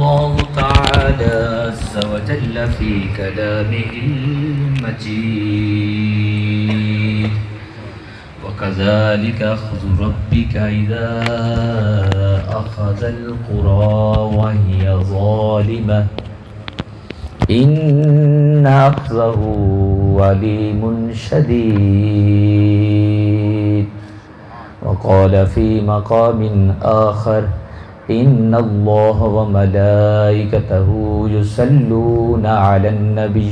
الله تعالى عز وجل في كلامه المجيد وكذلك أخذ ربك إذا أخذ القرى وهي ظالمة إن أخذه عليم شديد وقال في مقام آخر إن الله وملائكته يصلون على النبي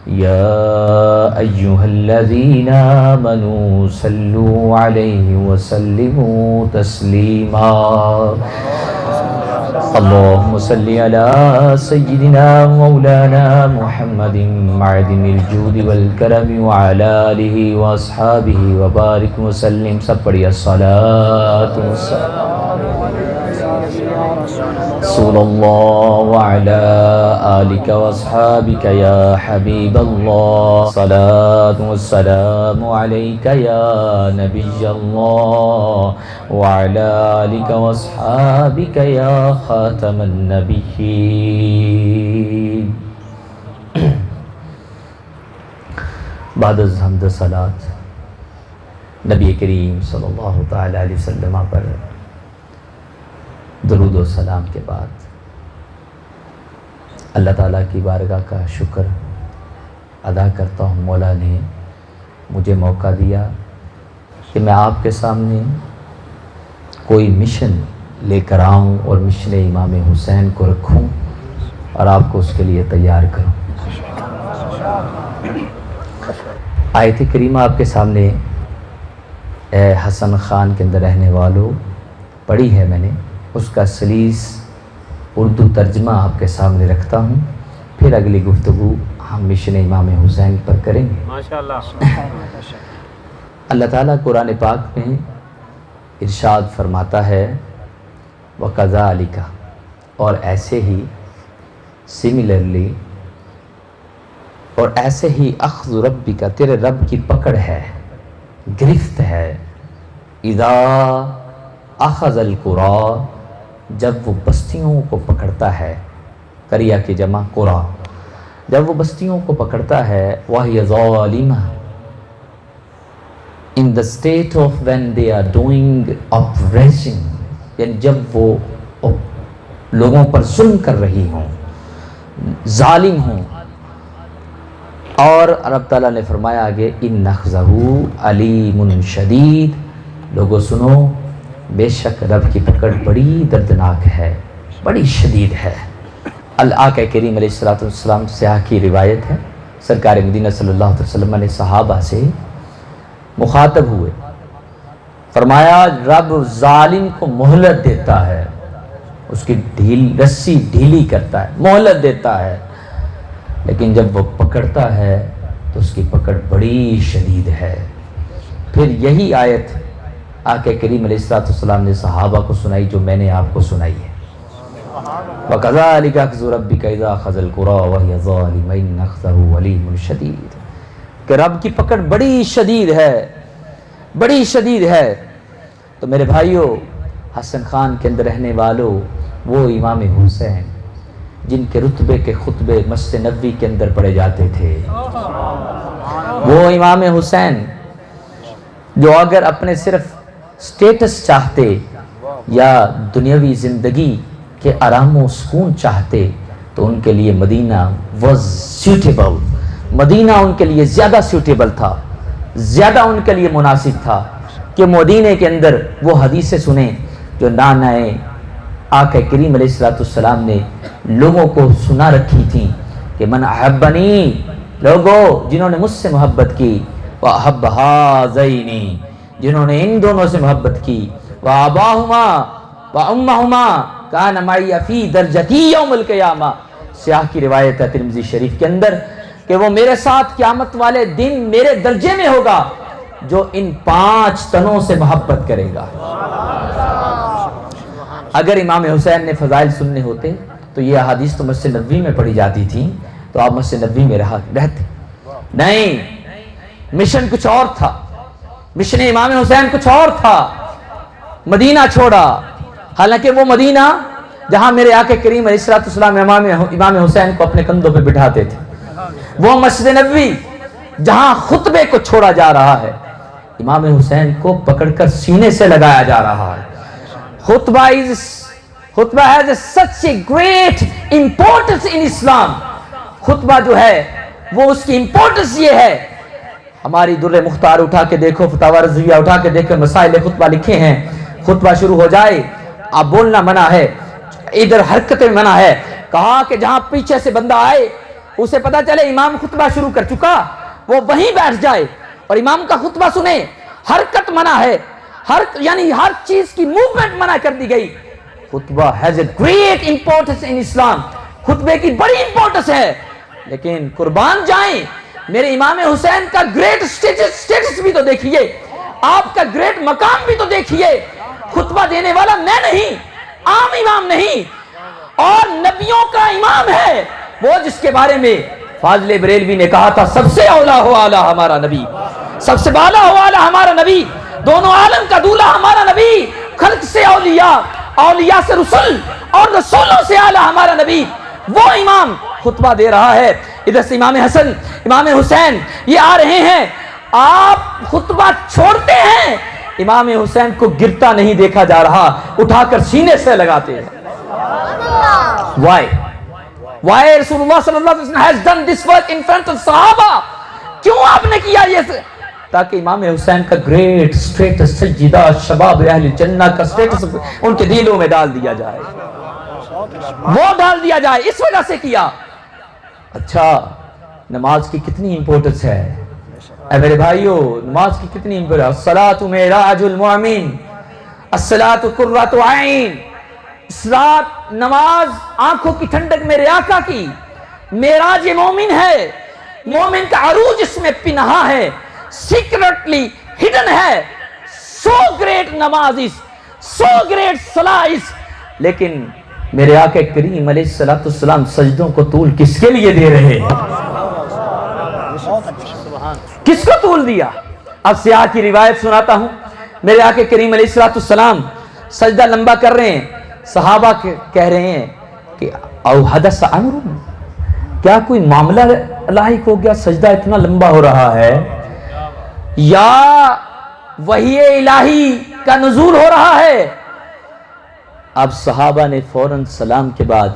يا أيها الذين آمنوا صلوا عليه وسلموا تسليما اللهم صل على سيدنا مولانا محمد معدن الجود والكرم وعلى آله وأصحابه وبارك وسلم سب پڑھیے الصلاة والسلام رسول الله وعلى آلك وأصحابك يا حبيب الله صلاة والسلام عليك يا نبي الله وعلى آلك وأصحابك يا خاتم النبيين بعد از حمد صلاة نبی کریم صلی اللہ تعالی علیہ وسلم پر درود و سلام کے بعد اللہ تعالیٰ کی بارگاہ کا شکر ادا کرتا ہوں، مولا نے مجھے موقع دیا کہ میں آپ کے سامنے کوئی مشن لے کر آؤں اور مشن امام حسین کو رکھوں اور آپ کو اس کے لیے تیار کروں۔ آیت کریمہ آپ کے سامنے اے حسن خان کے اندر رہنے والوں پڑھی ہے میں نے، اس کا سلیس اردو ترجمہ آپ کے سامنے رکھتا ہوں، پھر اگلی گفتگو ہم مشن امام حسین پر کریں گے۔ ماشاءاللہ۔ اللہ تعالیٰ قرآن پاک میں ارشاد فرماتا ہے وَكَذَلِكَ، اور ایسے ہی سملرلی اور ایسے ہی اخذ ربک، تیرے رب کی پکڑ ہے، گرفت ہے، اذا اخذ القریٰ، جب وہ بستیوں کو پکڑتا ہے، قریہ کی جمع قریٰ، جب وہ بستیوں کو پکڑتا ہے، وَهِيَ ظَالِمَةٌ، in the state of when they are doing oppression، یعنی جب وہ لوگوں پر ظلم کر رہی ہوں، ظالم ہوں۔ اور رب تعالیٰ نے فرمایا آگے إِنَّ أَخْذَهُ عَلِيمٌ شَدِيدٌ، لوگوں سنو بے شک رب کی پکڑ بڑی دردناک ہے، بڑی شدید ہے۔ آقا کریم علیہ السلام سے کی روایت ہے، سرکار مدینہ صلی اللہ علیہ وسلم نے صحابہ سے مخاطب ہوئے، فرمایا رب ظالم کو مہلت دیتا ہے، اس کی رسی ڈھیلی کرتا ہے، مہلت دیتا ہے، لیکن جب وہ پکڑتا ہے تو اس کی پکڑ بڑی شدید ہے۔ پھر یہی آیت آقا کریم علیہ السلام نے صحابہ کو سنائی جو میں نے آپ کو سنائی ہے، وَكَذَلِكَ أَخْذُ رَبِّكَ إِذَا أَخَذَ الْقُرَىٰ وَهِيَ ظَالِمَةٌ إِنَّ أَخْذَهُ عَلِيمٌ شَدِيدٌ، کہ رب کی پکڑ بڑی شدید ہے، بڑی شدید ہے۔ تو میرے بھائیوں، حسن خان کے اندر رہنے والوں، وہ امام حسین جن کے رتبے کے خطبے مسجد نبوی کے اندر پڑھے جاتے تھے، وہ امام حسین جو اگر اپنے صرف سٹیٹس چاہتے یا دنیاوی زندگی کے آرام و سکون چاہتے تو ان کے لیے مدینہ واز سیوٹیبل، مدینہ ان کے لیے زیادہ سیوٹیبل تھا، زیادہ ان کے لیے مناسب تھا کہ مدینہ کے اندر وہ حدیثیں سنیں جو نانا آقا کریم علیہ السلام نے لوگوں کو سنا رکھی تھیں کہ من احبنی، لوگوں جنہوں نے مجھ سے محبت کی، وَأَحَبَّ هَذَيْنِ، جنہوں نے ان دونوں سے محبت کی، وَأَبَاهُمَا وَأُمَّهُمَا كَانَ مَعِيَ فِي دَرْجَتِي يَوْمَ الْقِيَامَةِ، سیاح کی روایت ہے ترمذی شریف کے اندر کہ وہ میرے ساتھ قیامت والے دن میرے درجے میں ہوگا جو ان 5 تنوں سے محبت کرے گا۔ اگر امام حسین نے فضائل سننے ہوتے تو یہ احادیث تو مسجد نبوی میں پڑھی جاتی تھی تو آپ مسجد نبوی میں رہتے، نہیں، مشن کچھ اور تھا، مشن امام حسین کچھ اور تھا، مدینہ چھوڑا، حالانکہ وہ مدینہ جہاں میرے آقا کریم علیہ السلام امام حسین کو اپنے کندھوں پہ بٹھاتے تھے، وہ مسجد نبوی جہاں خطبے کو چھوڑا جا رہا ہے، امام حسین کو پکڑ کر سینے سے لگایا جا رہا ہے۔ خطبہ has such a great importance in Islam۔ خطبہ جو ہے وہ اس کی امپورٹنس یہ ہے، ہماری در مختار اٹھا کے دیکھو، فتاوی رضویہ اٹھا کے دیکھو، مسائل خطبہ لکھے ہیں، خطبہ شروع ہو جائے اب بولنا منع ہے، ادھر حرکتیں منع ہے، کہا کہ جہاں پیچھے سے بندہ آئے اسے پتا چلے امام خطبہ شروع کر چکا، وہ وہیں بیٹھ جائے اور امام کا خطبہ سنے۔ حرکت منع ہے، یعنی ہر چیز کی موومنٹ منع کر دی گئی۔ خطبہ has a great importance in Islam، خطبے کی بڑی امپورٹنس ہے، لیکن قربان جائیں میرے امام حسین کا گریٹ سٹیٹس بھی تو دیکھیے، آپ کا گریٹ مقام بھی تو دیکھیے۔ خطبہ دینے والا میں نہیں، عام امام نہیں، اور نبیوں کا امام ہے، وہ جس کے بارے میں فاضل بریلوی نے کہا تھا سب سے اولا ہو اعلیٰ ہمارا نبی، سب سے بالا ہو اعلیٰ ہمارا نبی، دونوں عالم کا دولہ ہمارا نبی، خلق سے اولیاء، اولیاء سے رسول اور رسولوں سے اعلیٰ ہمارا نبی، وہ امام خطبہ دے رہا ہے۔ ادھر سے امام حسن، امام حسین یہ آ رہے ہیں، آپ خطبہ چھوڑتے ہیں، امام حسین کو گرتا نہیں دیکھا جا رہا، اٹھا کر سینے سے لگاتے ہیں۔ Why رسول اللہ صلی اللہ علیہ وسلم has done this work in front of صحابہ؟ کیوں آپ نے کیا یہ؟ تاکہ امام حسین کا گریٹ سٹیٹس سجدہ شباب اہل جنہ کا سٹیٹس ان کے دلوں میں ڈال دیا جائے، وہ ڈال دیا جائے، اس وجہ سے کیا۔ اچھا نماز کی کتنی امپورٹنس ہے اے میرے بھائیو، نماز کی کتنی امپورٹنس۔ الصلاۃ معراج المؤمن، الصلاۃ قرۃ عین، نماز آنکھوں کی ٹھنڈک میرے آقا کی، معراج مومن ہے، مومن کا عروج اس میں پنہا ہے، سیکرٹلی ہڈن ہے۔ سو گریٹ نماز اس، سو گریٹ صلاح اس، لیکن میرے آقا کریم علیہ السلام سجدوں کو طول کس کے لیے دے رہے ہیں؟ کس کو طول دیا؟ اب سیاح کی روایت سناتا ہوں، میرے آقا کریم علیہ السلام سجدہ لمبا کر رہے ہیں، صحابہ کہہ رہے ہیں کہ او حدث امر، کیا کوئی معاملہ لاحق ہو گیا، سجدہ اتنا لمبا ہو رہا ہے، یا وحی الہی کا نزول ہو رہا ہے؟ اب صحابہ نے فوراً سلام کے بعد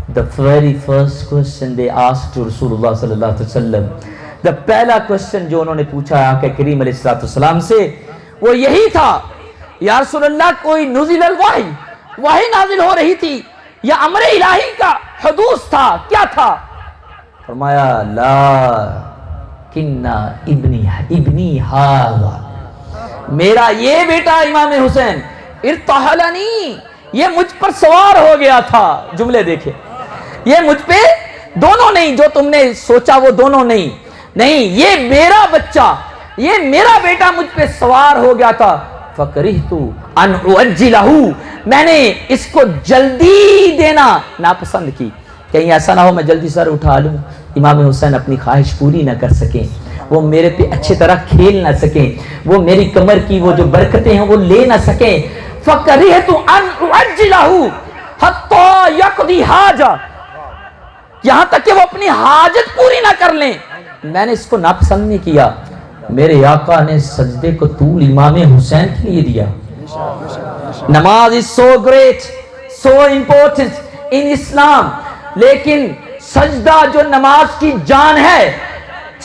the very first question they asked to رسول اللہ صلی اللہ علیہ وسلم، the پہلا question جو انہوں نے پوچھا آقا کریم علیہ السلام سے وہ یہی تھا، یا رسول اللہ کوئی نزل الوحی، وحی نازل ہو رہی تھی یا امر الہی کا حدوث تھا، کیا تھا؟ فرمایا لا کنہ ابنی ہاذا، میرا یہ بیٹا امام حسین ارتحلنی، یہ مجھ پر سوار ہو گیا تھا۔ جملے دیکھیں، یہ مجھ پہ دونوں نہیں، جو تم نے سوچا وہ دونوں نہیں، یہ میرا بچہ، یہ میرا بیٹا مجھ پہ سوار ہو گیا تھا۔ فَكَرِهْتُ أَنْ أُعَجِّلَهُ، میں نے اس کو جلدی دینا ناپسند کی، کہیں ایسا نہ ہو میں جلدی سر اٹھا لوں، امام حسین اپنی خواہش پوری نہ کر سکیں، وہ میرے پہ اچھی طرح کھیل نہ سکیں، وہ میری کمر کی وہ جو برکتیں ہیں وہ لے نہ سکیں۔ فَكَرِهْتُ أَنْ أُعَجِّلَهُ حَتَّى يَقْضِي حَاجَةً، یہاں تک کہ وہ اپنی حاجت پوری نہ کر لیں، میں نے اس کو ناپسند نہیں کیا۔ میرے آقا نے سجدے کو طول امام حسین کے لیے دیا۔ نماز is so great, so important in Islam، لیکن سجدہ جو نماز کی جان ہے،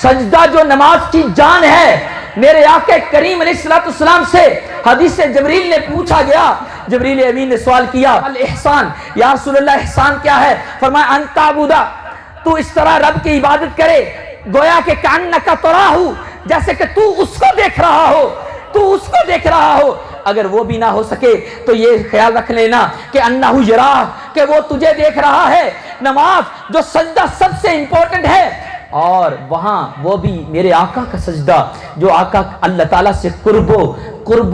سجدہ جو نماز کی جان ہے، میرے آقا کریم علیہ السلام سے حدیث جبریل نے پوچھا گیا، جبریل امین نے سوال کیا الاحسان، یا رسول اللہ احسان کیا ہے؟ فرمایا ان تعبد، تو اس طرح رب کی عبادت کرے گویا کہ کانک تراہ، جیسے کہ تو اس کو دیکھ رہا ہو، تو اس کو دیکھ رہا ہو۔ اگر وہ بھی نہ ہو سکے تو یہ خیال رکھ لینا کہ انہ یراہ، کہ وہ تجھے دیکھ رہا ہے۔ نماز جو سجدہ سب سے امپورٹنٹ ہے، اور وہاں وہ بھی میرے آقا کا سجدہ جو آقا اللہ تعالیٰ سے قرب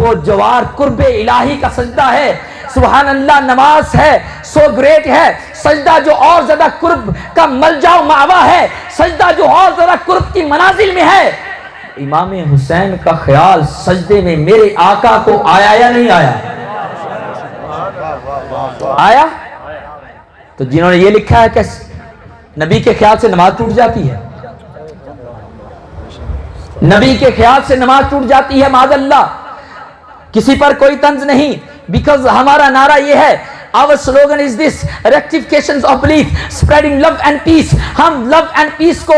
و جوار، قرب الہی کا سجدہ ہے۔ سبحان اللہ، نماز ہے سو گریٹ ہے، سجدہ جو اور زیادہ قرب کا ملجا و مأوا ہے، سجدہ جو اور زیادہ قرب کی منازل میں ہے۔ امام حسین کا خیال سجدے میں میرے آقا کو آیا یا نہیں آیا؟ آیا؟ تو جنہوں نے یہ لکھا ہے کہ نبی کے خیال سے نماز ٹوٹ جاتی ہے، نبی کے خیال سے نماز ٹوٹ جاتی ہے، معاذ اللہ، کسی پر کوئی طنز نہیں، بیکاز ہمارا نعرہ یہ ہے، our slogan is this, rectifications of belief, spreading love and peace. ہم love and peace کو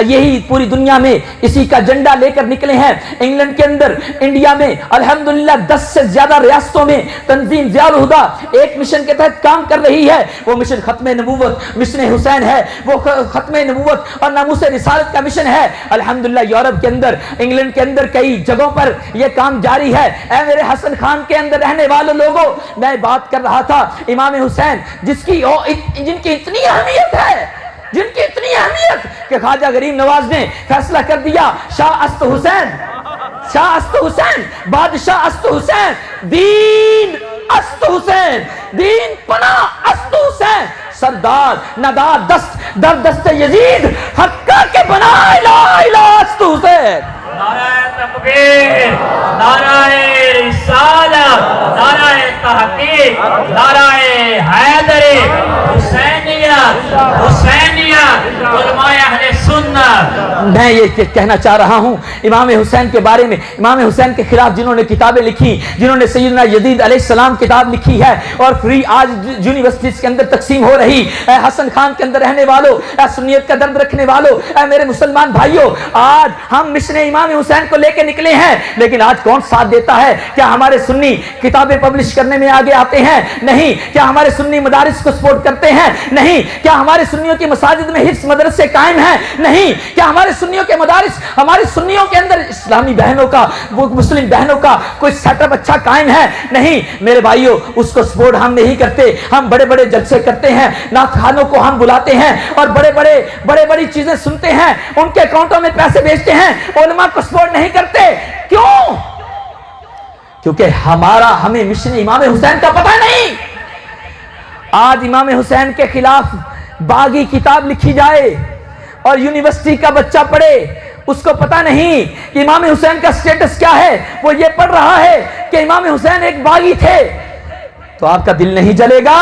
یہی پوری دنیا میں اسی کا جنڈا لے کر نکلے ہیں۔ انگلینڈ کے اندر، انڈیا میں الحمدللہ 10 سے زیادہ ریاستوں میں تنظیم ضیاء الہدی ایک مشن کے تحت کام کر رہی ہے، وہ مشن ختم نبوت، مشن حسین ہے، وہ ختم نبوت اور ناموس رسالت کا مشن ہے۔ الحمدللہ یورپ کے اندر، انگلینڈ کے اندر کئی جگہوں پر یہ کام جاری ہے۔ اے میرے حسن خان کے اندر رہنے والے لوگوں، میں بات کر رہا تھا امام حسین جن کی اتنی اہمیت ہے، جن کی اتنی اہمیت کہ خواجہ غریب نواز نے فیصلہ کر دیا، شاہ است حسین، شاہ است حسین، بادشاہ است حسین، دین است حسین، دین پناہ است حسین، سردار ندار دست در دست یزید، حقہ کے بنا الہ الہ است حسین۔ نعرہ تکبیر، نعرہ رسالت، نعرہ تحقیق، نعرہ حیدر، حسینیت، حسینیت، علماء اہل سنت۔ میں یہ کہنا چاہ رہا ہوں امام حسین کے بارے میں، امام حسین کے خلاف جنہوں نے کتابیں لکھی، جنہوں نے سیدنا یزید علیہ السلام کتاب لکھی ہے اور فری آج یونیورسٹیز کے اندر تقسیم ہو رہی، اے حسن خان کے اندر رہنے والوں، اے سنیت کا درد رکھنے والوں، اے میرے مسلمان بھائیوں، آج ہم مشن امام حسین کو لے کے نکلے ہیں، لیکن آج کون ساتھ دیتا ہے؟ کیا ہمارے سنی کتابیں پبلش کرنے میں آگے آتے ہیں؟ نہیں۔ کیا ہمارے سنی مدارس کو سپورٹ کرتے ہیں؟ نہیں۔ کیا ہمارے سنیوں کی مساجد میں حفظ مدرسے قائم ہیں؟ نہیں۔ کیا ہمارے سنیوں کے مدارس، ہماری سنیوں کے اندر اسلامی بہنوں کا، وہ مسلم بہنوں کا کوئی سیٹ اپ اچھا قائم ہے؟ نہیں میرے بھائیوں، اس کو سپورٹ ہم نہیں کرتے۔ ہم بڑے بڑے جلسے کرتے ہیں، نعت خوانوں کو ہم بلاتے ہیں اور بڑے بڑی چیزیں سنتے ہیں، ان کے اکاؤنٹوں میں پیسے بھیجتے ہیں، علماء کو سپورٹ نہیں کرتے۔ کیوں؟ کیونکہ ہمیں مشن امام حسین کا پتہ نہیں۔ آج امام حسین کے خلاف باغی کتاب لکھی جائے اور یونیورسٹی کا بچہ پڑھے، اس کو پتہ نہیں کہ امام حسین کا سٹیٹس کیا ہے، وہ یہ پڑھ رہا ہے کہ امام حسین ایک باغی تھے، تو آپ کا دل نہیں جلے گا؟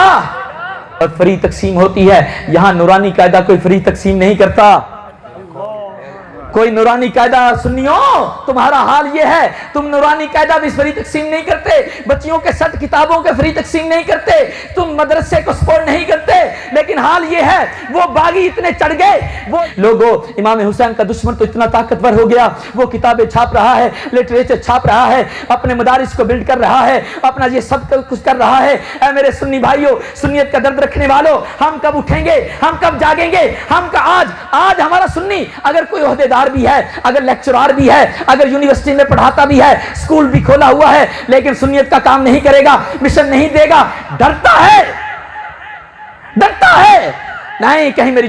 اور فری تقسیم ہوتی ہے، یہاں نورانی قاعدہ کوئی فری تقسیم نہیں کرتا، کوئی نورانی قاعدہ۔ سنیو، تمہارا حال یہ ہے، تم نورانی قاعدہ بھی فری تقسیم نہیں کرتے، بچیوں کے سٹ کتابوں کے فری تقسیم نہیں کرتے، تم مدرسے کو سپورٹ نہیں کرتے، لیکن حال یہ ہے وہ باغی اتنے چڑھ گئے، وہ لوگوں، امام حسین کا دشمن تو اتنا طاقتور ہو گیا، وہ کتابیں چھاپ رہا ہے، لٹریچر چھاپ رہا ہے، اپنے مدارس کو بلڈ کر رہا ہے، اپنا یہ سب کچھ کر رہا ہے۔ اے میرے سنی بھائیوں، سنیت کا درد رکھنے والوں، ہم کب اٹھیں گے؟ ہم کب جاگیں گے؟ آج ہمارا سنی اگر کوئی عہدیدار بھی ہے، اگر لیکچرار بھی ہے، اگر یونیورسٹی میں پڑھاتا بھی ہے، اسکول بھی کھولا ہوا ہے، لیکن سنیت کا کام نہیں کرے گا، مشن نہیں دے گا، ڈرتا ہے، ڈرتا ہے، نہیں کہیں میری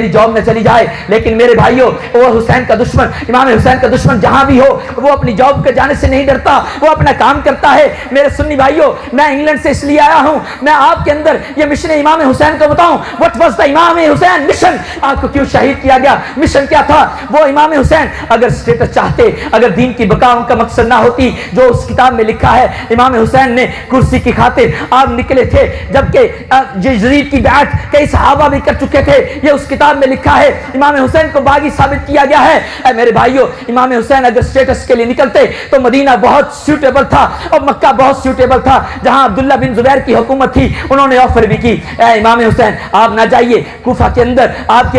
جاب میں چلی جائے۔ لیکن میرے بھائیوں، وہ حسین کا دشمن، امام حسین کا دشمن جہاں بھی ہو، وہ اپنی جاب کے جانے سے نہیں ڈرتا، وہ اپنا کام کرتا ہے۔ میرے سنی بھائیوں، میں انگلینڈ سے اس لیے آیا ہوں، میں آپ کے اندر یہ مشن امام حسین کو بتاؤں۔ What was the امام حسین مشن؟ آپ کو کیوں شہید کیا گیا؟ مشن کیا تھا؟ وہ امام حسین اگر اسٹیٹس چاہتے، اگر دین کی بقا ان کا مقصد نہ ہوتی، جو اس کتاب میں لکھا ہے، امام حسین نے کرسی کی خاطر آپ نکلے تھے، جبکہ یزید کی بیعت کئی صحابہ بھی کر چکے تھے، یہ اس کتاب میں لکھا ہے۔ امام حسین کو باغی ثابت کیا گیا ہے۔ اے میرے بھائیوں، امام حسین اگر سٹیٹس کے لیے نکلتے تو مدینہ بہت سیوٹیبل تھا اور مکہ بہت سیوٹیبل تھا، جہاں عبداللہ بن زبیر کی حکومت تھی، انہوں نے آفر بھی کی، اے امام حسین آپ نہ جائیے، کوفہ کے اندر آپ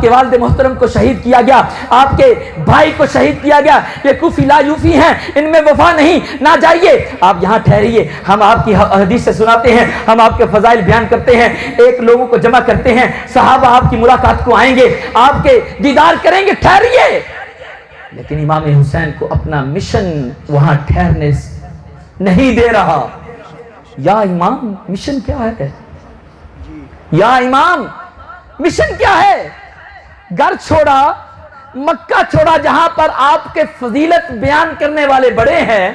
کے والد محترم کو شہید کیا گیا، آپ کے بھائی کو شہید کیا گیا، یہ کوفی لا یوفی ہیں، ان میں وفا نہیں، نہ جائیے، آپ یہاں ٹھہریے، ہم آپ کی حدیث سے سناتے ہیں، ہم آپ کے فضائل بیان کرتے ہیں، ایک لوگوں کو جمع کرتے ہیں، صحابہ آپ کی ملاقات کو آئیں گے، آپ کے دیدار کریں گے، ٹھہریے۔ لیکن امام حسین کو اپنا مشن وہاں ٹھہرنے نہیں دے رہا۔ یا امام مشن کیا ہے؟ یا امام مشن کیا ہے؟ گھر چھوڑا، مکہ چھوڑا، جہاں پر آپ کے فضیلت بیان کرنے والے بڑے ہیں،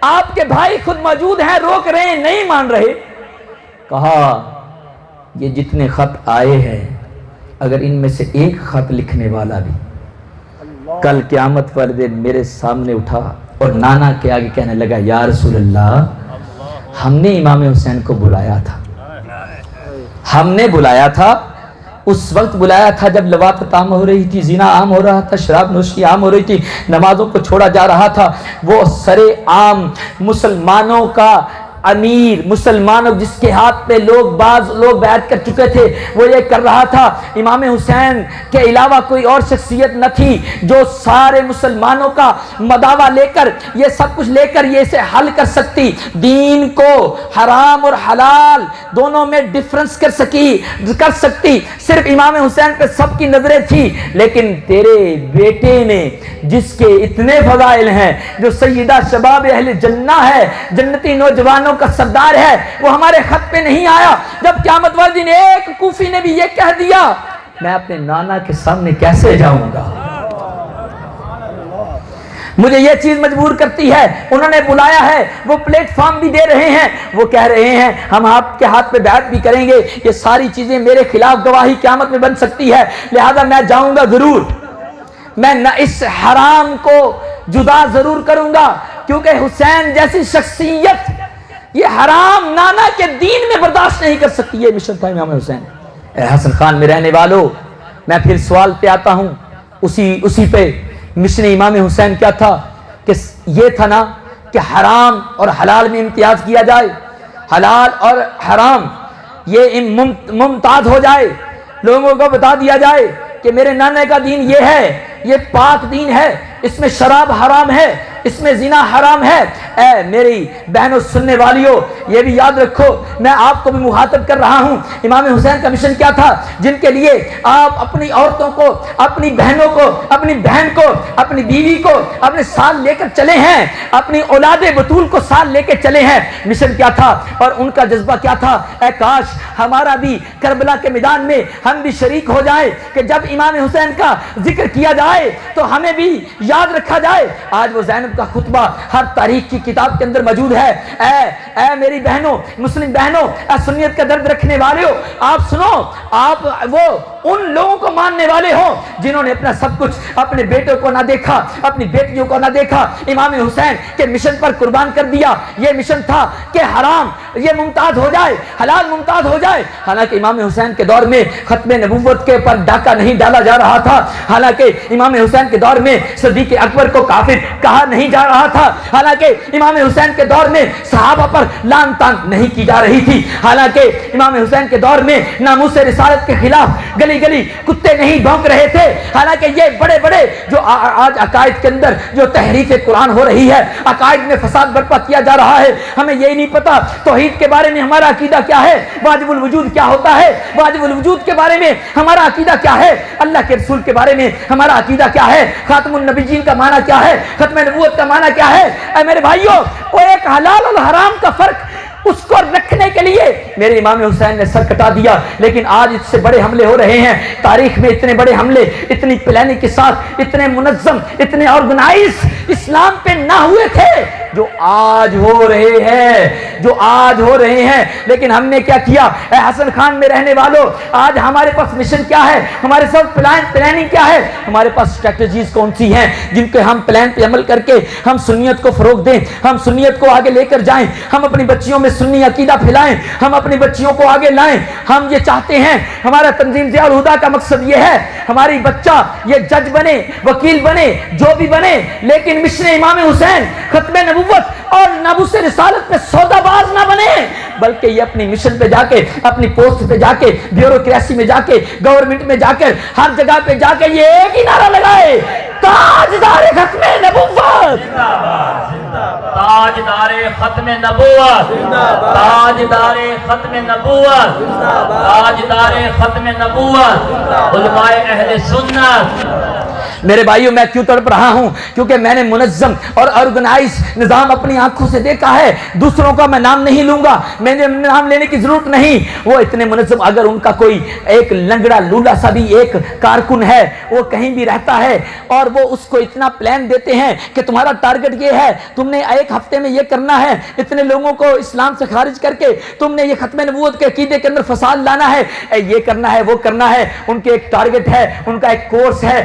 آپ کے بھائی خود موجود ہیں، روک رہے ہیں، نہیں مان رہے۔ کہا یہ جتنے خط آئے ہیں، اگر ان میں سے ایک خط لکھنے والا بھی کل قیامت والے دن میرے سامنے اٹھا اور نانا کے آگے کہنے لگا یا رسول اللہ، ہم نے امام حسین کو بلایا تھا، ہم نے بلایا تھا، اس وقت بلایا تھا جب لواطت عام ہو رہی تھی، زنا عام ہو رہا تھا، شراب نوشی عام ہو رہی تھی، نمازوں کو چھوڑا جا رہا تھا۔ وہ سر عام مسلمانوں کا امیر، مسلمانوں جس کے ہاتھ پہ بعض لوگ بیعت کر چکے تھے، وہ یہ کر رہا تھا۔ امام حسین کے علاوہ کوئی اور شخصیت نہ تھی جو سارے مسلمانوں کا مداوا لے کر، یہ سب کچھ لے کر یہ اسے حل کر سکتی، دین کو حرام اور حلال دونوں میں ڈفرنس کر سکتی۔ صرف امام حسین پہ سب کی نظریں تھی، لیکن تیرے بیٹے نے جس کے اتنے فضائل ہیں، جو سیدہ شباب اہل جنہ ہے، جنتی نوجوانوں کا سردار ہے، وہ ہمارے خط پہ نہیں آیا۔ جب قیامت والے دن ایک کوفی نے بھی یہ کہہ دیا، میں اپنے نانا کے سامنے کیسے جاؤں گا؟ مجھے یہ چیز مجبور کرتی ہے۔ انہوں نے بلایا ہے، وہ پلیٹ فارم بھی دے رہے ہیں، وہ کہہ رہے ہیں ہم آپ کے ہاتھ پہ بیعت بھی کریں گے، یہ ساری چیزیں میرے خلاف گواہی قیامت میں بن سکتی ہے، لہذا میں جاؤں گا ضرور، میں نہ اس حرام کو جدا ضرور کروں گا، کیونکہ حسین جیسی شخصیت یہ حرام نانا کے دین میں برداشت نہیں کر سکتی۔ یہ مشن تھا امام حسین۔ اے حسن خان میں رہنے والوں، میں پھر سوال پہ آتا ہوں، اسی پہ مشن امام حسین کیا تھا؟ کہ یہ تھا نا کہ حرام اور حلال میں امتیاز کیا جائے، حلال اور حرام یہ ممتاز ہو جائے، لوگوں کو بتا دیا جائے کہ میرے نانے کا دین یہ ہے، یہ پاک دین ہے، اس میں شراب حرام ہے، اس میں زنا حرام ہے۔ اے میری بہنوں سننے والیوں، یہ بھی یاد رکھو، میں آپ کو بھی مخاطب کر رہا ہوں، امام حسین کا مشن کیا تھا؟ جن کے لیے آپ اپنی عورتوں کو، اپنی بہنوں کو، اپنی بہن کو، اپنی بیوی کو اپنے ساتھ لے کر چلے ہیں، اپنی اولاد بطول کو ساتھ لے کے چلے ہیں، مشن کیا تھا اور ان کا جذبہ کیا تھا؟ اے کاش ہمارا بھی کربلا کے میدان میں ہم بھی شریک ہو جائیں کہ جب امام حسین کا ذکر کیا جائے تو ہمیں بھی یاد رکھا جائے۔ آج وہ زینب کا خطبہ ہر تاریخ کی کتاب کے اندر موجود ہے۔ اے میری بہنوں، مسلم بہنوں، اے سنیت کا درد رکھنے والوں، آپ سنو، آپ وہ ان لوگوں کو ماننے والے ہو جنہوں نے اپنا سب کچھ اپنے بیٹوں کو نہ دیکھا، اپنی بیٹیوں کو نہ دیکھا، امام حسین کے مشن پر قربان کر دیا۔ یہ مشن تھا کہ حرام یہ ممتاز ہو جائے، حلال ممتاز ہو جائے۔ حالانکہ امام حسین کے دور میں ختم نبوت کے پر ڈاکہ نہیں ڈالا جا رہا تھا، حالانکہ امام حسین کے دور میں صدیق اکبر کو کافر کہا نہیں جا رہا تھا، حالانکہ امام حسین کے دور میں صحابہ پر لعن طعن نہیں کی جا رہی تھی، حالانکہ امام حسین کے دور میں ناموس رسالت کے خلاف گلی گلی کتے نہیں بھونک رہے تھے، حالانکہ یہ بڑے بڑے جو آج عقائد کے اندر جو تحریف قرآن ہو رہی ہے، عقائد میں فساد برپا کیا جا رہا ہے، ہمیں یہی نہیں پتا توحید کے بارے میں ہمارا عقیدہ کیا ہے، واجب الوجود کیا ہوتا ہے، واجب الوجود کے بارے میں ہمارا عقیدہ کیا ہے، اللہ کے رسول کے بارے میں ہمارا عقیدہ کیا ہے، خاتم النبیین کا معنی کیا ہے، ختم نبوت کا معنی کیا ہے۔ اے میرے بھائیوں، وہ ایک حلال اور حرام کا فرق اس کو رکھنے کے لیے میرے امام حسین نے سر کٹا دیا، لیکن آج اس سے بڑے حملے ہو رہے ہیں، تاریخ میں اتنے بڑے حملے اتنی پلاننگ کے ساتھ، اتنے منظم، اتنے آرگنائز اسلام پہ نہ ہوئے تھے جو آج ہو رہے ہیں، لیکن ہم نے کیا کیا؟ اے حسن خان میں رہنے والوں، آج ہمارے پاس مشن کیا ہے، ہمارے ساتھ پلاننگ کیا ہے، ہمارے پاس اسٹریٹجیز کون سی ہیں جن کے ہم پلان پہ عمل کر کے ہم سنیت کو فروغ دیں، ہم سنیت کو آگے لے کر جائیں، ہم اپنی بچیوں میں سنی عقیدہ پھیلائیں، ہم اپنی بچیوں کو آگے لائیں۔ ہم یہ چاہتے ہیں، ہمارا تنظیم ضیاء الہدیٰ کا مقصد یہ ہے ہماری بچہ یہ جج بنے، وکیل بنے، جو بھی بنے، لیکن مشن امام حسین ختم نبوت اور ناموس رسالت میں سودا باز نہ بنے، بلکہ یہ اپنی مشن پہ جا کے، اپنی پوسٹ پہ جا کے، بیوروکریسی میں جا کے، گورنمنٹ میں جا کر، ہر جگہ پہ جا کے یہ ایک ہی نعرہ لگائے، تاجدار ختم نبوت، تاجدار ختم نبوت، تاجدار ختم نبوت، تاجدار ختم نبوت، علماء اہل سنت۔ میرے بھائیوں، میں کیوں تڑپ رہا ہوں؟ کیونکہ میں نے منظم اور آرگنائز نظام اپنی آنکھوں سے دیکھا ہے، دوسروں کا میں نام نہیں لوں گا، میں نے نام لینے کی ضرورت نہیں، وہ اتنے منظم، اگر ان کا کوئی ایک لنگڑا لولا سا بھی ایک کارکن ہے، وہ کہیں بھی رہتا ہے اور وہ اس کو اتنا پلان دیتے ہیں کہ تمہارا ٹارگٹ یہ ہے، تم نے ایک ہفتے میں یہ کرنا ہے، اتنے لوگوں کو اسلام سے خارج کر کے تم نے یہ ختم نبوت کے عقیدے کے اندر فساد لانا ہے، یہ کرنا ہے، وہ کرنا ہے، ان کے ایک ٹارگٹ ہے، ان کا ایک کورس ہے،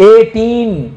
18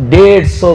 150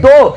2,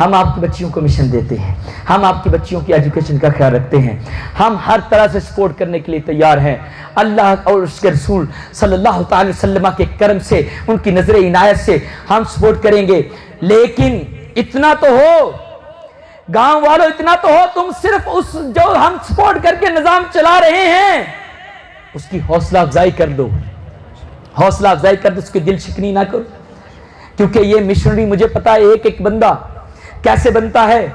ہم آپ کی بچیوں کو مشن دیتے ہیں, ہم آپ کی بچیوں کی ایجوکیشن کا خیال رکھتے ہیں, ہم ہر طرح سے سپورٹ کرنے کے لیے تیار ہیں. اللہ اور اس کے رسول صلی اللہ تعالی وسلم کے کرم سے, ان کی نظر عنایت سے ہم سپورٹ کریں گے. لیکن اتنا تو ہو گاؤں والوں, اتنا تو ہو, تم صرف اس جو ہم سپورٹ کر کے نظام چلا رہے ہیں اس کی حوصلہ افزائی کر دو, حوصلہ افزائی کر دو, اس کی دل شکنی نہ کرو. کیونکہ یہ مشنری مجھے پتا ہے ایک ایک بندہ کیسے بنتا ہے.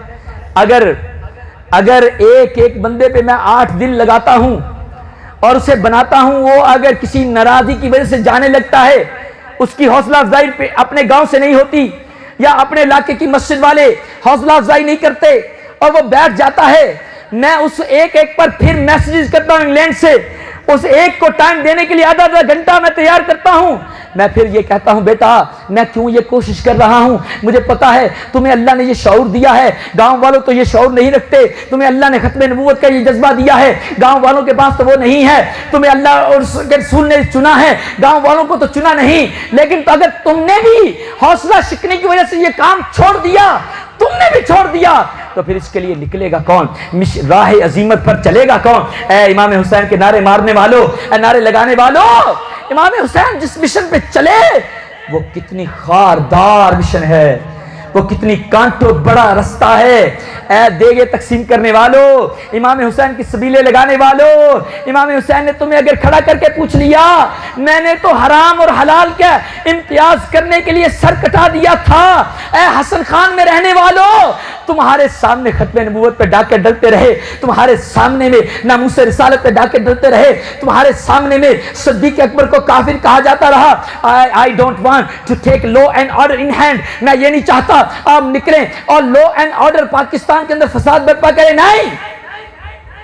اگر ایک بندے پہ میں 8 دن لگاتا ہوں اور اسے بناتا ہوں, وہ اگر کسی ناراضی کی وجہ سے جانے لگتا ہے, اس کی حوصلہ افزائی پہ اپنے گاؤں سے نہیں ہوتی, یا اپنے علاقے کی مسجد والے حوصلہ افزائی نہیں کرتے اور وہ بیٹھ جاتا ہے, میں اس ایک پر پھر میسیجز کرتا ہوں انگلینڈ سے, اس ایک کو ٹائم دینے کے لیے آدھا گھنٹہ میں تیار کرتا ہوں. میں پھر یہ کہتا ہوں بیٹا میں کیوں یہ کوشش کر رہا ہوں, مجھے پتا ہے تمہیں اللہ نے یہ شعور دیا ہے, گاؤں والوں تو یہ شعور نہیں رکھتے, تمہیں اللہ نے ختم نبوت کا یہ جذبہ دیا ہے, گاؤں والوں کے پاس تو وہ نہیں ہے, تمہیں اللہ اور اس کے رسول نے چنا ہے, گاؤں والوں کو تو چنا نہیں. لیکن تو اگر تم نے بھی حوصلہ شکنی کی وجہ سے یہ کام چھوڑ دیا, تم نے بھی چھوڑ دیا, تو پھر اس کے لیے نکلے گا کون, راہ عظیمت پر چلے گا کون؟ اے امام حسین کے نعرے مارنے والوں, اے نعرے لگانے والوں, امام حسین جس مشن پہ چلے وہ کتنی خاردار مشن ہے, وہ کتنی کانٹوں بڑا رستہ ہے. اے دیگے تقسیم کرنے والوں, امام حسین کی سبیلے لگانے والوں, امام حسین نے تمہیں اگر کھڑا کر کے پوچھ لیا میں نے تو حرام اور حلال کا امتیاز کرنے کے لیے سر کٹا دیا تھا, اے حسن خان میں رہنے والوں, تمہارے سامنے ختم نبوت پہ ڈاکے ڈلتے رہے, تمہارے سامنے میں ناموس رسالت پہ ڈاکے ڈلتے رہے, تمہارے سامنے میں صدیق اکبر کو کافر کہا جاتا رہا. I don't want to take law and order in hand, میں یہ نہیں چاہتا آپ نکلیں اور لا اینڈ آرڈر پاکستان کے اندر فساد برپا کریں, نہیں,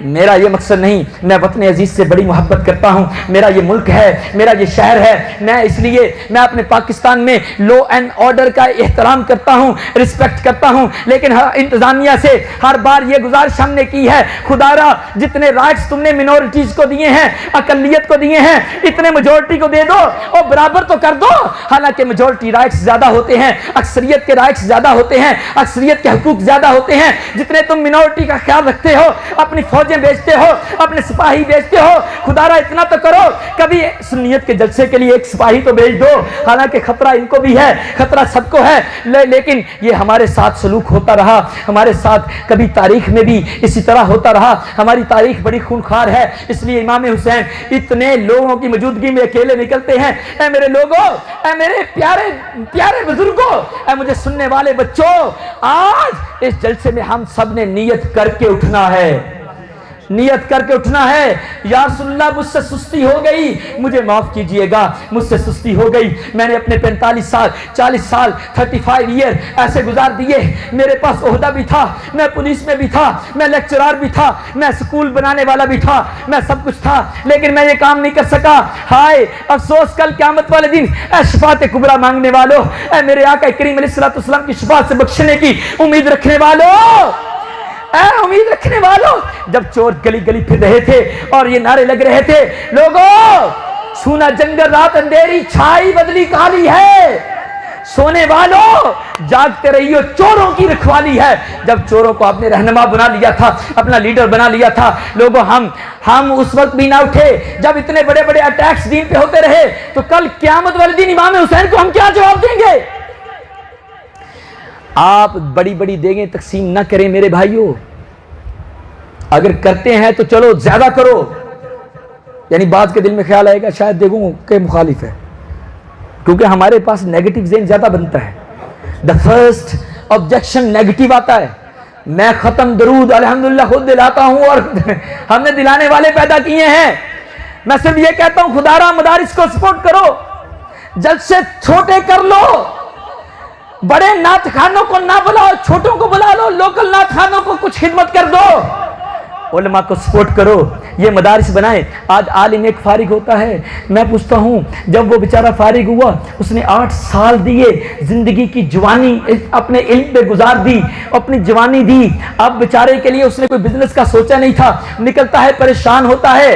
میرا یہ مقصد نہیں. میں وطن عزیز سے بڑی محبت کرتا ہوں, میرا یہ ملک ہے, میرا یہ شہر ہے, میں اس لیے میں اپنے پاکستان میں لا اینڈ آرڈر کا احترام کرتا ہوں, رسپیکٹ کرتا ہوں. لیکن انتظامیہ سے ہر بار یہ گزارش ہم نے کی ہے, خدا را جتنے رائٹس تم نے منورٹیز کو دیے ہیں, اقلیت کو دیے ہیں, اتنے میجورٹی کو دے دو اور برابر تو کر دو. حالانکہ میجورٹی رائٹس زیادہ ہوتے ہیں, اکثریت کے رائٹس زیادہ ہوتے ہیں, اکثریت کے حقوق زیادہ ہوتے ہیں. جتنے تم منورٹی کا خیال رکھتے ہو, اپنی فوجیں بیچتے ہو, اپنے سپاہی بیچتے ہو, خدا را اتنا تو کرو, کبھی سنیت کے جلسے کے لیے ایک سپاہی تو بیچ دو. حالانکہ خطرہ ان کو بھی ہے, خطرہ سب کو ہے, لیکن یہ ہمارے ساتھ سلوک ہوتا رہا, ہمارے ساتھ کبھی تاریخ میں بھی اسی طرح ہوتا رہا. ہماری تاریخ بڑی خونخوار ہے, اس لیے امام حسین اتنے لوگوں کی موجودگی میں اکیلے نکلتے ہیں. اے میرے لوگوں, اے میرے پیارے پیارے بزرگوں, اے مجھے سننے والے بچوں, آج اس جلسے میں ہم سب نے نیت کر کے اٹھنا ہے, نیت کر کے اٹھنا ہے. یا رسول اللہ مجھ سے سستی ہو گئی, مجھے معاف کیجئے گا, مجھ سے سستی ہو گئی. میں نے اپنے 45 سال 40 سال 35 ایئر ایسے گزار دیے. میرے پاس عہدہ بھی تھا, میں پولیس میں بھی تھا, میں لیکچرار بھی تھا, میں سکول بنانے والا بھی تھا, میں سب کچھ تھا, لیکن میں یہ کام نہیں کر سکا. ہائے افسوس کل قیامت والے دن. اے شفاعت کبریٰ مانگنے والوں, اے میرے آقا کریم علیہ الصلوۃ والسلام کی شفاعت سے بخشنے کی امید رکھنے والوں, اے امید رکھنے والوں, جب چور گلی گلی پھر رہے تھے اور یہ نعرے لگ رہے تھے, لوگوں سونا جنگل رات اندھیری چھائی بدلی کالی ہے, سونے والوں جاگتے رہیو چوروں کی رکھوالی ہے. جب چوروں کو آپ نے رہنما بنا لیا تھا, اپنا لیڈر بنا لیا تھا, لوگوں ہم اس وقت بھی نہ اٹھے جب اتنے بڑے بڑے اٹیکس دین پہ ہوتے رہے, تو کل قیامت والے دن امام حسین کو ہم کیا جواب دیں گے؟ آپ بڑی بڑی دیگیں تقسیم نہ کریں میرے بھائیوں, اگر کرتے ہیں تو چلو زیادہ کرو. یعنی بعض کے دل میں خیال آئے گا شاید دیگوں کے مخالف ہے, کیونکہ ہمارے پاس نیگیٹو ذہن زیادہ بنتا ہے. دا فرسٹ آبجیکشن نیگیٹو آتا ہے. میں ختم درود الحمدللہ خود دلاتا ہوں اور ہم نے دلانے والے پیدا کیے ہیں. میں صرف یہ کہتا ہوں خدا را مدارس کو سپورٹ کرو, جلد سے چھوٹے کر لو, بڑے نعت خانوں کو نہ بلاؤ, چھوٹوں کو بلا لو, لوکل نعت خانوں کو کچھ خدمت کر دو, علماء کو سپورٹ کرو, یہ مدارس بنائیں. آج عالم ایک فارغ ہوتا ہے, میں پوچھتا ہوں جب وہ بیچارہ فارغ ہوا, اس نے 8 سال دیے, زندگی کی جوانی اپنے علم پہ گزار دی, اپنی جوانی دی. اب بیچارے کے لیے اس نے کوئی بزنس کا سوچا نہیں تھا, نکلتا ہے پریشان ہوتا ہے.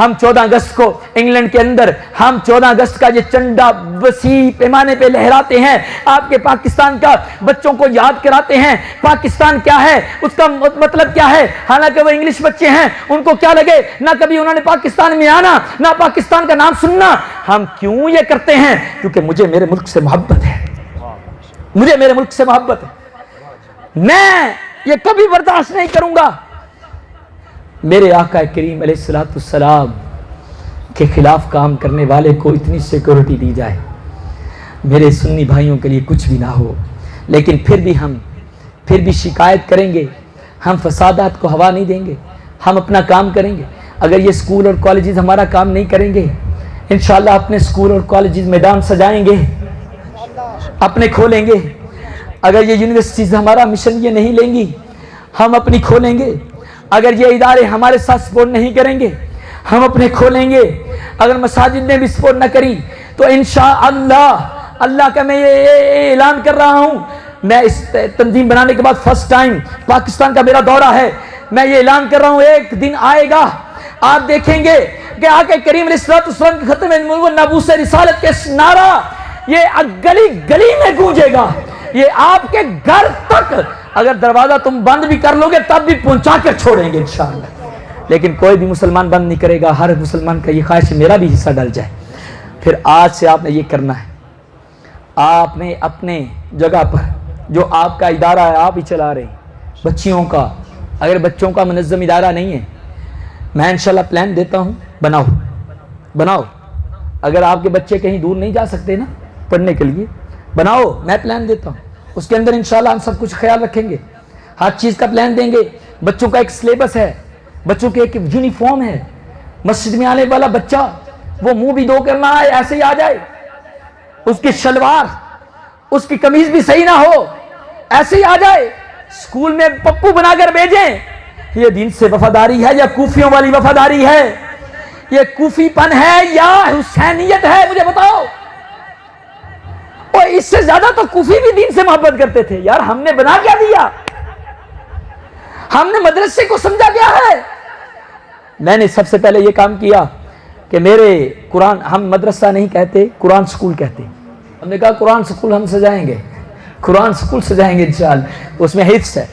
ہم 14 اگست کو انگلینڈ کے اندر ہم 14 اگست کا یہ جھنڈا وسیع پیمانے پہ لہراتے ہیں، آپ کے پاکستان کا بچوں کو یاد کراتے ہیں پاکستان کیا ہے، اس کا مطلب کیا ہے، حالانکہ وہ انگلش بچے ہیں، ان کو کیا لگے، نہ کبھی انہوں نے پاکستان میں آنا، نہ پاکستان کا نام سننا۔ ہم کیوں یہ کرتے ہیں؟ کیونکہ مجھے میرے ملک سے محبت ہے، مجھے میرے ملک سے محبت ہے، میں یہ کبھی برداشت نہیں کروں گا میرے آقا کریم علیہ السلام کے خلاف کام کرنے والے کو اتنی سیکورٹی دی جائے، میرے سنی بھائیوں کے لیے کچھ بھی نہ ہو، لیکن پھر بھی شکایت کریں گے، ہم فسادات کو ہوا نہیں دیں گے، ہم اپنا کام کریں گے۔ اگر یہ اسکول اور کالجز ہمارا کام نہیں کریں گے، انشاءاللہ اپنے اسکول اور کالجز میدان سجائیں گے، اپنے کھولیں گے۔ اگر یہ یونیورسٹیز ہمارا مشن یہ نہیں لیں گی، ہم اپنی کھولیں گے۔ اگر یہ ادارے ہمارے ساتھ سپورٹ نہیں کریں گے، ہم اپنے کھولیں گے۔ اگر مساجد نے بھی سپورٹ نہ کری تو انشاءاللہ اللہ کا میں یہ اعلان کر رہا ہوں، میں اس تنظیم بنانے کے بعد فرسٹ ٹائم پاکستان کا میرا دورہ ہے، میں یہ اعلان کر رہا ہوں، ایک دن آئے گا آپ دیکھیں گے کہ آقا کریم علیہ السلام کے ختم نبوت رسالت کے نعرہ یہ گلی گلی میں گونجے گا، یہ آپ کے گھر تک، اگر دروازہ تم بند بھی کر لو گے تب بھی پہنچا کر چھوڑیں گے انشاءاللہ، لیکن کوئی بھی مسلمان بند نہیں کرے گا۔ ہر مسلمان کا یہ خواہش ہے میرا بھی حصہ ڈل جائے۔ پھر آج سے آپ نے یہ کرنا ہے، آپ نے اپنے جگہ پر جو آپ کا ادارہ ہے آپ ہی چلا رہے ہیں، بچیوں کا، اگر بچوں کا منظم ادارہ نہیں ہے، میں انشاءاللہ پلان دیتا ہوں، بناؤ۔ اگر آپ کے بچے کہیں دور نہیں جا سکتے نا پڑھنے کے لیے، بناؤ، میں پلان دیتا ہوں، اس کے اندر انشاءاللہ ہم سب کچھ خیال رکھیں گے، ہر چیز کا پلان دیں گے۔ بچوں کا ایک سلیبس ہے، بچوں کے ایک یونیفارم ہے، مسجد میں آنے والا بچہ وہ منہ بھی دھو کر نہ آئے، ایسے ہی آ جائے، اس کی شلوار اس کی قمیض بھی صحیح نہ ہو، ایسے ہی آ جائے، اسکول میں پپو بنا کر بھیجیں۔ یہ دین سے وفاداری ہے یا کوفیوں والی وفاداری ہے؟ یہ کوفی پن ہے یا حسینیت ہے؟ مجھے بتاؤ۔ اور اس سے زیادہ تو کوفی بھی دین سے محبت کرتے تھے۔ یار ہم نے بنا کیا دیا؟ ہم نے مدرسے کو سمجھا کیا ہے؟ میں نے سب سے پہلے یہ کام کیا کہ میرے قرآن، ہم مدرسہ نہیں کہتے، قرآن سکول کہتے ہیں۔ ہم نے کہا قرآن سکول ہم سجائیں گے، قرآن سکول سجائیں گے انشاءاللہ۔ اس میں حفظ ہے،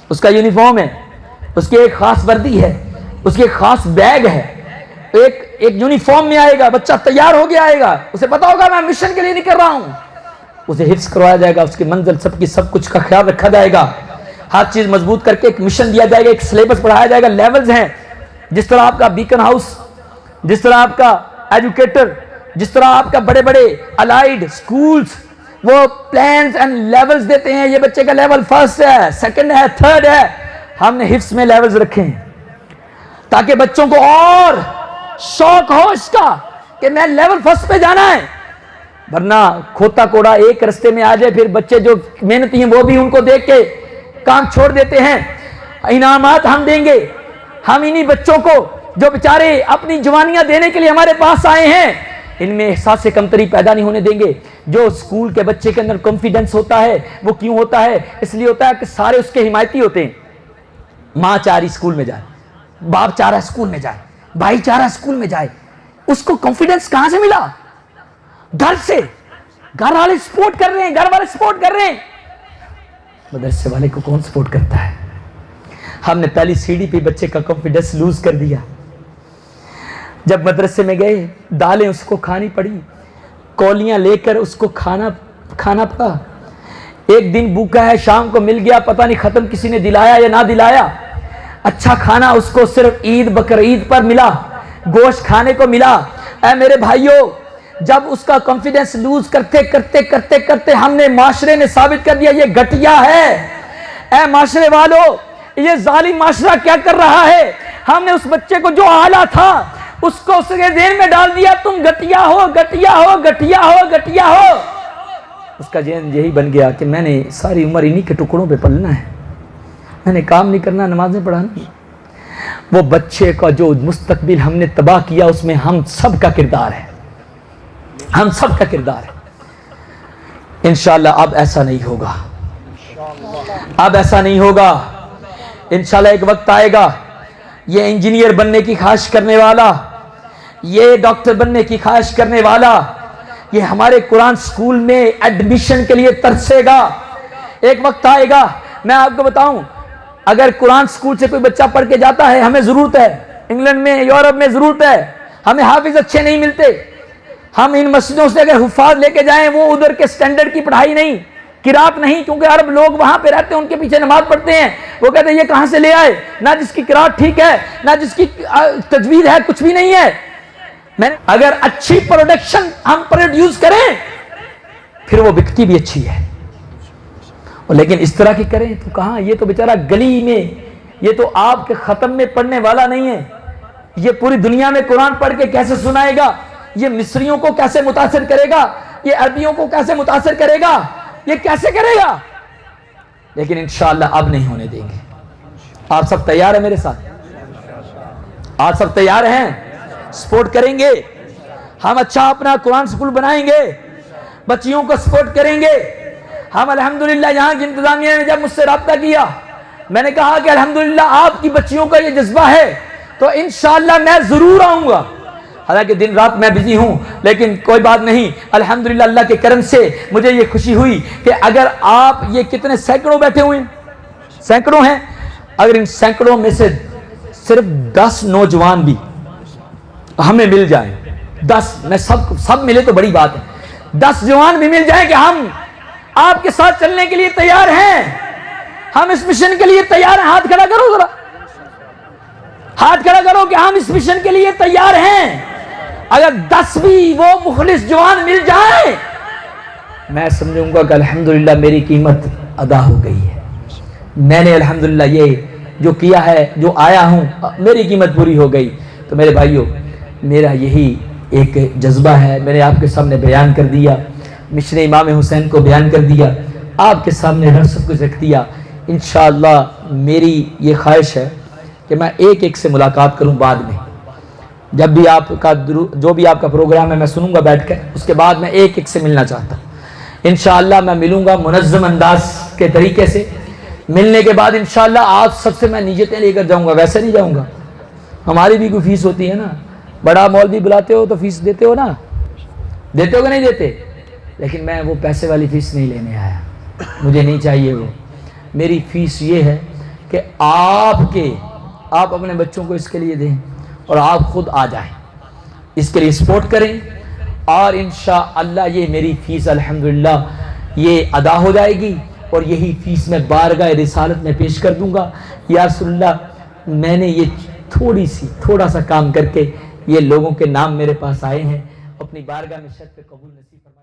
اس کا یونیفارم ہے، اس کی ایک خاص وردی ہے، اس کی ایک خاص بیگ ہے، ایک یونیفارم میں آئے گا، بچہ تیار ہو کے آئے گا، اسے پتا ہوگا میں مشن کے لیے نہیں کر رہا ہوں، اسے حفظ کروایا جائے گا، اس کی منزل سب کی سب کچھ کا خیال رکھا جائے گا، ہر چیز مضبوط کر کے ایک مشن دیا جائے گا، ایک سلیبس پڑھایا جائے گا، لیولز ہیں، جس طرح آپ کا بیکن ہاؤس، جس طرح آپ کا ایجوکیٹر، جس طرح آپ کا بڑے بڑے الائیڈ سکولز وہ پلانز اینڈ لیولز دیتے ہیں، یہ بچے کا لیول فرسٹ ہے، سیکنڈ ہے، تھرڈ ہے، ہم نے حفظ میں لیولز رکھے ہیں تاکہ بچوں کو اور شوق ہو اس کا کہ میں لیول فرسٹ پہ جانا ہے۔ ورنہ کھوتا کوڑا ایک رستے میں آ جائے، پھر بچے جو محنتی ہیں وہ بھی ان کو دیکھ کے کام چھوڑ دیتے ہیں۔ انعامات ہم دیں گے، ہم انہی بچوں کو جو بیچارے اپنی جوانیاں دینے کے لیے ہمارے پاس آئے ہیں، ان میں احساس کمتری پیدا نہیں ہونے دیں گے۔ جو اسکول کے بچے کے اندر کانفیڈنس ہوتا ہے وہ کیوں ہوتا ہے؟ اس لیے ہوتا ہے کہ سارے اس کے حمایتی ہوتے ہیں۔ ماں چاہ رہی اسکول میں جائے، باپ چاہ رہا ہے اسکول میں جائے، بھائی چاہ رہا ہے اسکول میں جائے، اس کو کانفیڈنس کہاں سے ملا؟ گھر سے، گھر والے سپورٹ کر رہے ہیں، گھر والے سپورٹ کر رہے ہیں۔ مدرسے والے کو کون سپورٹ کرتا ہے؟ ہم نے پہلی سیڑھی پہ بچے کا کانفیڈنس لوز کر دیا۔ جب مدرسے میں گئے، دالیں اس کو کھانی پڑی، کولیاں لے کر اس کو کھانا پڑا۔ ایک دن بھوکا ہے، شام کو مل گیا، پتہ نہیں ختم کسی نے دلایا یا نہ دلایا۔ اچھا کھانا اس کو صرف عید بقرعید پر ملا، گوشت کھانے کو ملا۔ اے میرے بھائیوں، جب اس کا کانفیڈنس لوز کرتے ہم نے، معاشرے نے ثابت کر دیا یہ گھٹیا ہے۔ اے معاشرے والوں، یہ ظالم معاشرہ کیا کر رہا ہے؟ ہم نے اس بچے کو جو اعلیٰ تھا اس کو اس کے ذہن میں ڈال دیا تم گھٹیا ہو، گھٹیا ہو، گھٹیا ہو، گھٹیا ہو۔ اس کا ذہن یہی بن گیا کہ میں نے ساری عمر انہی کے ٹکڑوں پہ پلنا ہے، میں نے کام نہیں کرنا، نمازیں پڑھانی۔ وہ بچے کا جو مستقبل ہم نے تباہ کیا اس میں ہم سب کا کردار ہے، ہم سب کا کردار ہے۔ انشاءاللہ اب ایسا نہیں ہوگا، اب ایسا نہیں ہوگا۔ انشاءاللہ ایک وقت آئے گا، یہ انجینئر بننے کی خواہش کرنے والا یہ ڈاکٹر بننے کی خواہش کرنے والا یہ ہمارے قرآن سکول میں ایڈمیشن کے لیے ترسے گا. ایک وقت آئے گا, میں آپ کو بتاؤں, اگر قرآن سکول سے کوئی بچہ پڑھ کے جاتا ہے, ہمیں ضرورت ہے, انگلینڈ میں یورپ میں ضرورت ہے, ہمیں حافظ اچھے نہیں ملتے. ہم ان مسجدوں سے اگر حفاظ لے کے جائیں, وہ ادھر کے سٹینڈرڈ کی پڑھائی نہیں, قرات نہیں, کیونکہ عرب لوگ وہاں پہ رہتے ہیں, ان کے پیچھے نماز پڑھتے ہیں, وہ کہتے ہیں یہ کہاں سے لے آئے, نہ جس کی قرات ٹھیک ہے نہ جس کی تجوید ہے, کچھ بھی نہیں ہے. اگر اچھی پروڈکشن ہم پروڈیوس کریں پھر وہ بکتی بھی اچھی ہے, لیکن اس طرح کی کریں تو کہاں. یہ تو بیچارہ گلی میں, یہ تو آپ کے ختم میں پڑھنے والا نہیں ہے, یہ پوری دنیا میں قرآن پڑھ کے کیسے سنائے گا, یہ مصریوں کو کیسے متاثر کرے گا, یہ عربیوں کو کیسے متاثر کرے گا, یہ کیسے کرے گا. لیکن انشاءاللہ اب نہیں ہونے دیں گے. آپ سب تیار ہیں میرے ساتھ؟ آپ سب تیار ہیں؟ سپورٹ کریں گے ہم, اچھا اپنا قرآن سکول بنائیں گے, بچیوں کو سپورٹ کریں گے ہم. الحمدللہ یہاں کی انتظامیہ نے جب مجھ سے رابطہ کیا, میں نے کہا کہ الحمدللہ آپ کی بچیوں کا یہ جذبہ ہے تو انشاءاللہ میں ضرور آؤں گا. حالانکہ دن رات میں بزی ہوں, لیکن کوئی بات نہیں, الحمدللہ اللہ کے کرم سے مجھے یہ خوشی ہوئی کہ اگر آپ یہ کتنے سینکڑوں بیٹھے ہوئے ہیں, سینکڑوں ہیں, اگر ان سینکڑوں میں سے صرف 10 نوجوان بھی ہمیں مل جائیں, 10 میں سب ملے تو بڑی بات ہے, 10 جوان بھی مل جائیں کہ ہم آپ کے ساتھ چلنے کے لیے تیار ہیں, ہم اس مشن کے لیے تیار ہیں. ہاتھ کھڑا کرو ذرا, ہاتھ کھڑا کرو کہ ہم اس مشن کے لیے تیار ہیں. اگر 10 بھی وہ مخلص جوان مل جائیں, میں سمجھوں گا کہ الحمدللہ میری قیمت ادا ہو گئی ہے. میں نے الحمدللہ یہ جو کیا ہے, جو آیا ہوں, میری قیمت پوری ہو گئی. تو میرے بھائیوں, میرا یہی ایک جذبہ ہے, میں نے آپ کے سامنے بیان کر دیا, مشن امام حسین کو بیان کر دیا, آپ کے سامنے سب کچھ رکھ دیا. انشاءاللہ میری یہ خواہش ہے کہ میں ایک ایک سے ملاقات کروں بعد میں, جب بھی آپ کا جو بھی آپ کا پروگرام ہے میں سنوں گا بیٹھ کر, اس کے بعد میں ایک ایک سے ملنا چاہتا ہوں. انشاءاللہ میں ملوں گا منظم انداز کے طریقے سے. ملنے کے بعد انشاءاللہ آپ سب سے میں نیتیں لے کر جاؤں گا, ویسے نہیں جاؤں گا. ہماری بھی کوئی فیس ہوتی ہے نا, بڑا مولوی بلاتے ہو تو فیس دیتے ہو نا, دیتے ہو کہ نہیں دیتے, لیکن میں وہ پیسے والی فیس نہیں لینے آیا, مجھے نہیں چاہیے وہ. میری فیس یہ ہے کہ آپ اپنے بچوں کو اس کے لیے دیں اور آپ خود آ جائیں, اس کے لیے سپورٹ کریں, اور انشاءاللہ یہ میری فیس الحمدللہ یہ ادا ہو جائے گی, اور یہی فیس میں بارگاہ رسالت میں پیش کر دوں گا. یا رسول اللہ, میں نے یہ تھوڑا سا کام کر کے یہ لوگوں کے نام میرے پاس آئے ہیں, اپنی بارگاہ میں شرط قبول نصیب فرمائے.